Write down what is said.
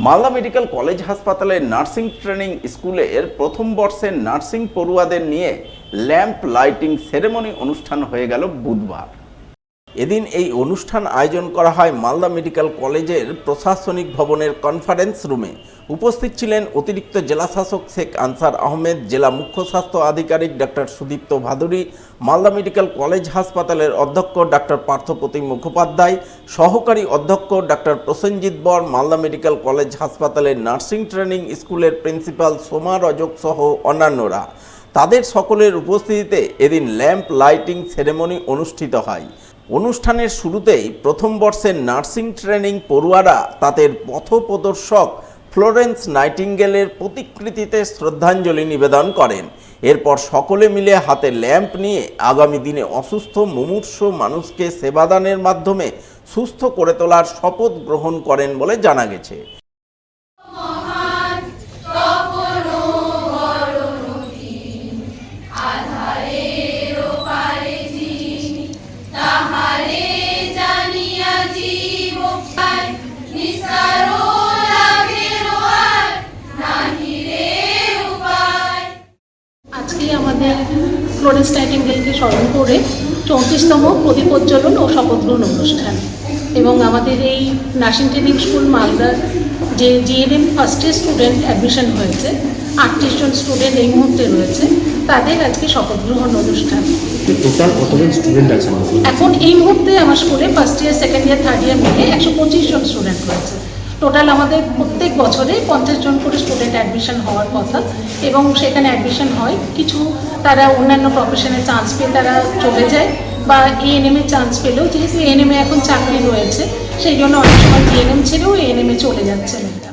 Malda medical college হাসপাতালের nursing training স্কুলের প্রথম বর্ষের নার্সিং পড়ুয়াদের নিয়ে ল্যাম্প লাইটিং সেরেমনি অনুষ্ঠান হয়ে গেল বুধবার। এদিন এই অনুষ্ঠান আয়োজন করা হয় মালদা মেডিকেল কলেজের প্রশাসনিক ভবনের কনফারেন্স রুমে। উপস্থিত ছিলেন অতিরিক্ত জেলাশাসক শেখ আনসার আহমেদ, জেলা মুখ্য স্বাস্থ্য আধিকারিক doctor Sudipta Bhaduri, Malda medical college হাসপাতালের অধ্যক্ষ ডক্টর পার্থপ্রতিম মুখোপাধ্যায়, সহকারী অধ্যক্ষ ডক্টর প্রসেনজিৎ বর, মালদা মেডিকেল কলেজ হাসপাতালের নার্সিং ট্রেনিং স্কুলের প্রিন্সিপাল সোমা রজক সহ অন্যান্যরা। তাদের সকলের উপস্থিতিতে এদিন ল্যাম্প লাইটিং সেরেমনি অনুষ্ঠিত হয়। অনুষ্ঠানের শুরুতেই প্রথম বর্ষের নার্সিং ট্রেনিং পড়ুয়ারা তাদের পথপ্রদর্শক ফ্লোরেন্স নাইটিঙ্গেলের প্রতিকৃতিতে শ্রদ্ধাঞ্জলি নিবেদন করেন। এরপর সকলে মিলে হাতে ল্যাম্প নিয়ে আগামী দিনে অসুস্থ মুমূর্ষ মানুষকে সেবাদানের মাধ্যমে সুস্থ করে তোলার শপথ গ্রহণ করেন বলে জানা গেছে। আজকে আমাদের ফ্লোরেন্স নাইটিঙ্গেলকে স্মরণ করে 34তম প্রদীপ প্রজ্বলন ও শপথ গ্রহণ অনুষ্ঠান এবং আমাদের এই নার্সিং ট্রেনিং স্কুল মালদার যে GNM first year student admission হয়েছে, 38 জন স্টুডেন্ট এই মুহূর্তে রয়েছে, তাদের আজকে শপথ গ্রহণ অনুষ্ঠান। টোটাল কতজন স্টুডেন্ট আছে? এখন এই মুহূর্তে আমার স্কুলে first year, second year, third year মিলে 125 জন স্টুডেন্ট রয়েছে। টোটাল আমাদের প্রত্যেক বছরে 50 জন করে স্টুডেন্ট অ্যাডমিশন হওয়ার কথা এবং সেখানে অ্যাডমিশন হয়। কিছু তারা অন্যান্য প্রফেশনে চান্স পেয়ে তারা চলে যায় বা এএনএমে চান্স পেলেও, যেহেতু এএনএমে এখন চাকরি রয়েছে, সেই জন্য অনেক সময় জিএনএম ছেড়েও এএনএমে চলে যাচ্ছে মেয়েরা।